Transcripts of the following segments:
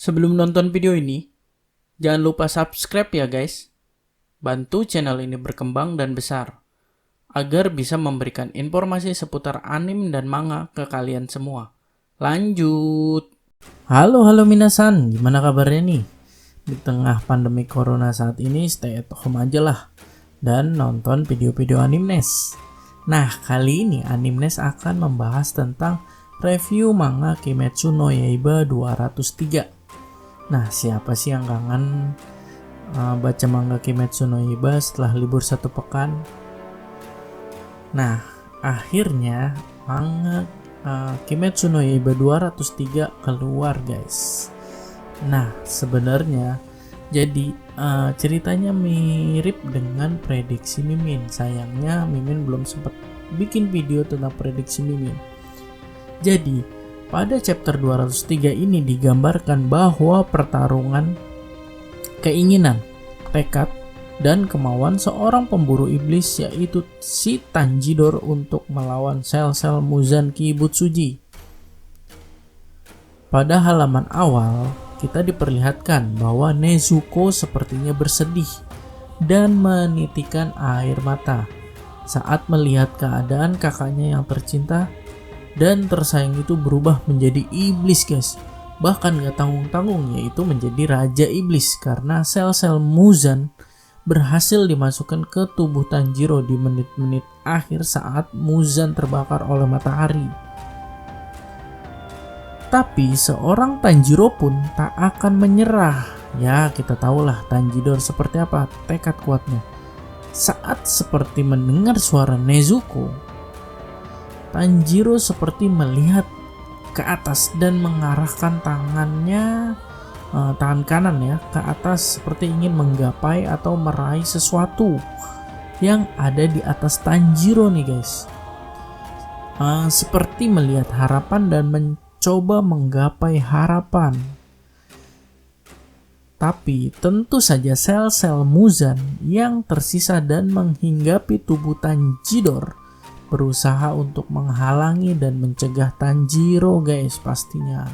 Sebelum nonton video ini, jangan lupa subscribe ya guys. Bantu channel ini berkembang dan besar, agar bisa memberikan informasi seputar anime dan manga ke kalian semua. Lanjut! Halo minasan, gimana kabarnya nih? Di tengah pandemi corona saat ini stay at home aja lah, dan nonton video-video Animeness. Nah, kali ini Animeness akan membahas tentang review manga Kimetsu no Yaiba 203. Nah, siapa sih yang kangen baca manga Kimetsu no Yaiba setelah libur 1 pekan? Nah, akhirnya manga Kimetsu no Yaiba 203 keluar guys. Nah, sebenarnya jadi ceritanya mirip dengan prediksi Mimin. Sayangnya Mimin belum sempat bikin video tentang prediksi Mimin. Jadi pada chapter 203 ini digambarkan bahwa pertarungan keinginan, tekad, dan kemauan seorang pemburu iblis yaitu si Tanjidor untuk melawan sel-sel Muzan Kibutsuji. Pada halaman awal, kita diperlihatkan bahwa Nezuko sepertinya bersedih dan menitikan air mata saat melihat keadaan kakaknya yang tercinta dan tersayang itu berubah menjadi iblis guys. Bahkan gak tanggung-tanggung yaitu menjadi raja iblis karena sel-sel Muzan berhasil dimasukkan ke tubuh Tanjiro di menit-menit akhir saat Muzan terbakar oleh matahari. Tapi seorang Tanjiro pun tak akan menyerah. Ya, kita tahulah Tanjidor seperti apa tekad kuatnya. Saat seperti mendengar suara Nezuko, Tanjiro seperti melihat ke atas dan mengarahkan tangannya, tangan kanan ya, ke atas seperti ingin menggapai atau meraih sesuatu yang ada di atas Tanjiro nih guys. Seperti melihat harapan dan mencoba menggapai harapan. Tapi tentu saja sel-sel Muzan yang tersisa dan menghinggapi tubuh Tanjidor berusaha untuk menghalangi dan mencegah Tanjiro guys pastinya.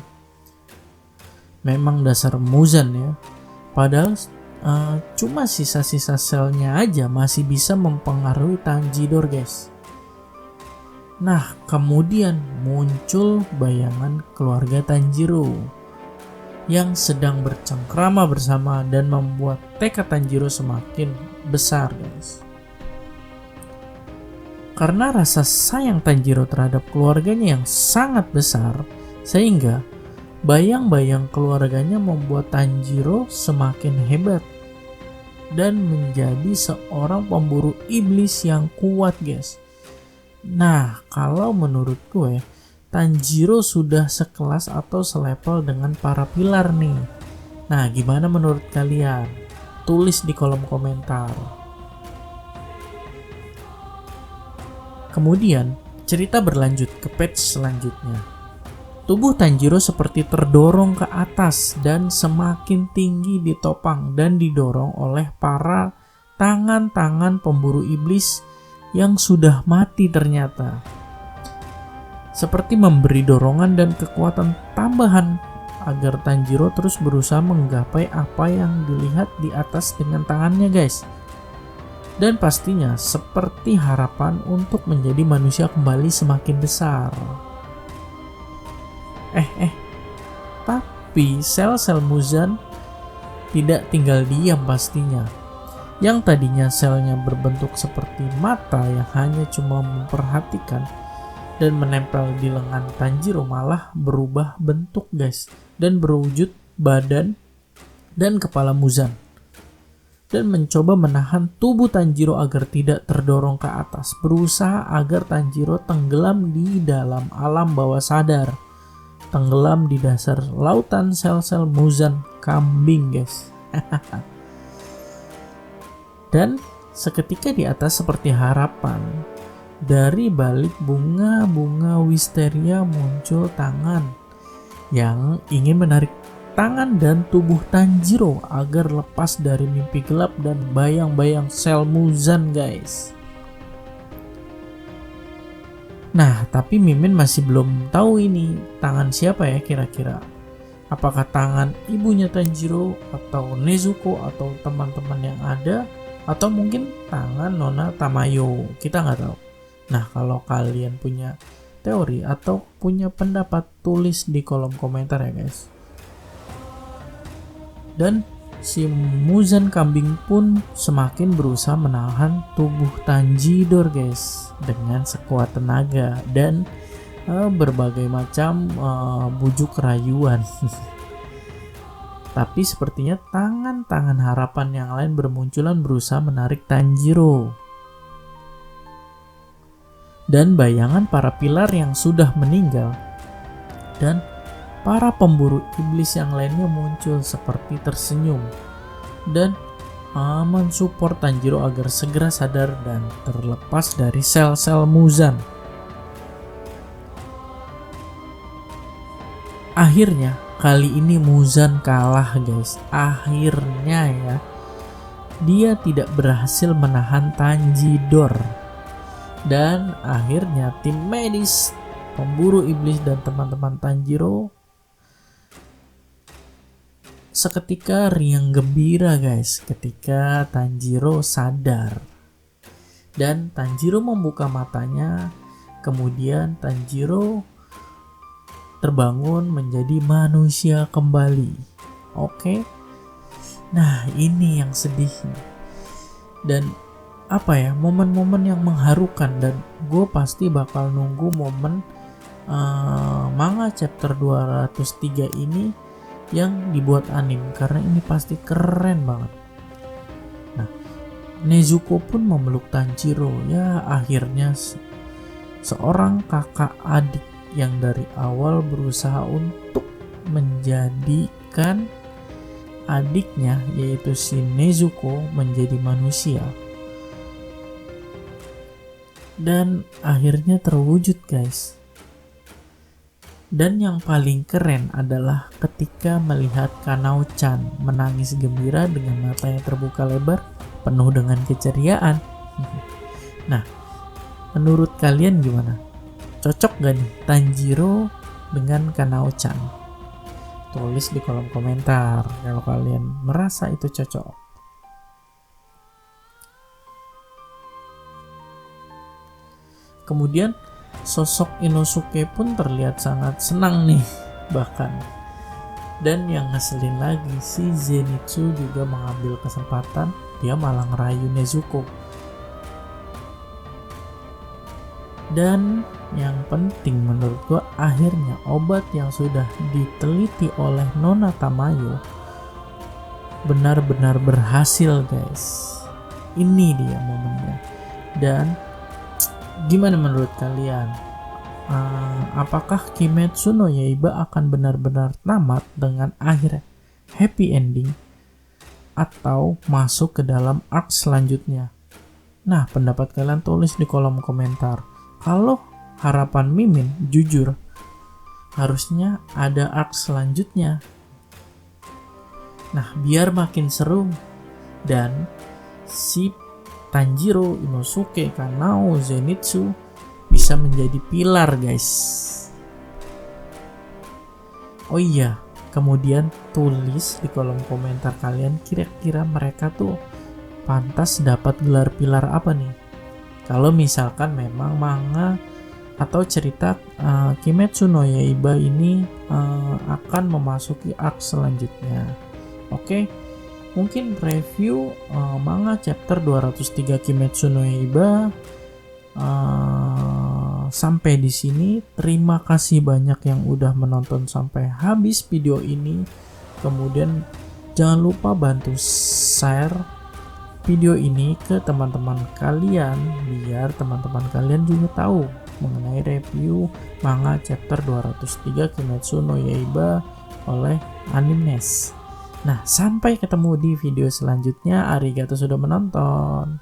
Memang dasar Muzan ya. Padahal cuma sisa-sisa selnya aja masih bisa mempengaruhi Tanjidor guys. Nah, kemudian muncul bayangan keluarga Tanjiro yang sedang bercengkrama bersama dan membuat tekad Tanjiro semakin besar guys. Karena rasa sayang Tanjiro terhadap keluarganya yang sangat besar, sehingga bayang-bayang keluarganya membuat Tanjiro semakin hebat dan menjadi seorang pemburu iblis yang kuat guys. Nah, kalau menurut gue, Tanjiro sudah sekelas atau selevel dengan para pilar nih. Nah, gimana menurut kalian? Tulis di kolom komentar. Kemudian, cerita berlanjut ke page selanjutnya. Tubuh Tanjiro seperti terdorong ke atas dan semakin tinggi ditopang dan didorong oleh para tangan-tangan pemburu iblis yang sudah mati ternyata. Seperti memberi dorongan dan kekuatan tambahan agar Tanjiro terus berusaha menggapai apa yang dilihat di atas dengan tangannya guys. Dan pastinya seperti harapan untuk menjadi manusia kembali semakin besar. Tapi sel-sel Muzan tidak tinggal diam pastinya. Yang tadinya selnya berbentuk seperti mata yang hanya cuma memperhatikan dan menempel di lengan Tanjiro malah berubah bentuk guys. Dan berwujud badan dan kepala Muzan. Dan mencoba menahan tubuh Tanjiro agar tidak terdorong ke atas, berusaha agar Tanjiro tenggelam di dalam alam bawah sadar, tenggelam di dasar lautan sel-sel Muzan kambing guys. Dan seketika di atas seperti harapan, dari balik bunga-bunga wisteria muncul tangan yang ingin menarik tangan dan tubuh Tanjiro agar lepas dari mimpi gelap dan bayang-bayang sel Muzan guys. Nah, tapi Mimin masih belum tahu ini tangan siapa ya kira-kira. Apakah tangan ibunya Tanjiro atau Nezuko atau teman-teman yang ada, atau mungkin tangan Nona Tamayo, kita nggak tahu. Nah, kalau kalian punya teori atau punya pendapat, tulis di kolom komentar ya guys. Dan si Muzan kambing pun semakin berusaha menahan tubuh Tanjidor guys dengan sekuat tenaga dan berbagai macam bujuk rayuan. Tapi sepertinya tangan-tangan harapan yang lain bermunculan berusaha menarik Tanjiro. Dan bayangan para pilar yang sudah meninggal dan para pemburu iblis yang lainnya muncul seperti tersenyum dan mensupport Tanjiro agar segera sadar dan terlepas dari sel-sel Muzan. Akhirnya kali ini Muzan kalah guys. Akhirnya ya, dia tidak berhasil menahan Tanjidor. Dan akhirnya tim medis, pemburu iblis dan teman-teman Tanjiro seketika riang gembira guys ketika Tanjiro sadar. Dan Tanjiro membuka matanya, kemudian Tanjiro terbangun menjadi manusia kembali. Oke. Nah, ini yang sedih. Dan apa ya, momen-momen yang mengharukan, dan gue pasti bakal nunggu momen manga chapter 203 ini yang dibuat anim, karena ini pasti keren banget. Nah, Nezuko pun memeluk Tanjiro. Ya, akhirnya seorang kakak adik yang dari awal berusaha untuk menjadikan adiknya, yaitu si Nezuko, menjadi manusia. Dan akhirnya terwujud guys. Dan yang paling keren adalah ketika melihat Kanao-chan menangis gembira dengan matanya terbuka lebar penuh dengan keceriaan. Nah, menurut kalian gimana? Cocok gak nih Tanjiro dengan Kanao-chan? Tulis di kolom komentar kalau kalian merasa itu cocok. Kemudian sosok Inosuke pun terlihat sangat senang nih bahkan. Dan yang ngeselin lagi, si Zenitsu juga mengambil kesempatan, dia malah ngerayu Nezuko. Dan yang penting menurut gua, akhirnya obat yang sudah diteliti oleh Nona Tamayo benar-benar berhasil guys. Ini dia momennya. Dan gimana menurut kalian? Apakah Kimetsu no Yaiba akan benar-benar tamat dengan akhir happy ending atau masuk ke dalam arc selanjutnya? Nah, pendapat kalian tulis di kolom komentar. Kalau harapan Mimin jujur, harusnya ada arc selanjutnya. Nah, biar makin seru dan si Tanjiro, Inosuke, Kanao, Zenitsu bisa menjadi pilar guys. Oh iya, kemudian tulis di kolom komentar kalian, kira-kira mereka tuh pantas dapat gelar pilar apa nih? Kalau misalkan memang manga atau cerita Kimetsu no Yaiba ini akan memasuki arc selanjutnya. Oke, mungkin review manga chapter 203 Kimetsu no Yaiba sampai di sini. Terima kasih banyak yang udah menonton sampai habis video ini. Kemudian jangan lupa bantu share video ini ke teman-teman kalian biar teman-teman kalian juga tahu mengenai review manga chapter 203 Kimetsu no Yaiba oleh Animes. Nah, sampai ketemu di video selanjutnya. Arigato sudah menonton.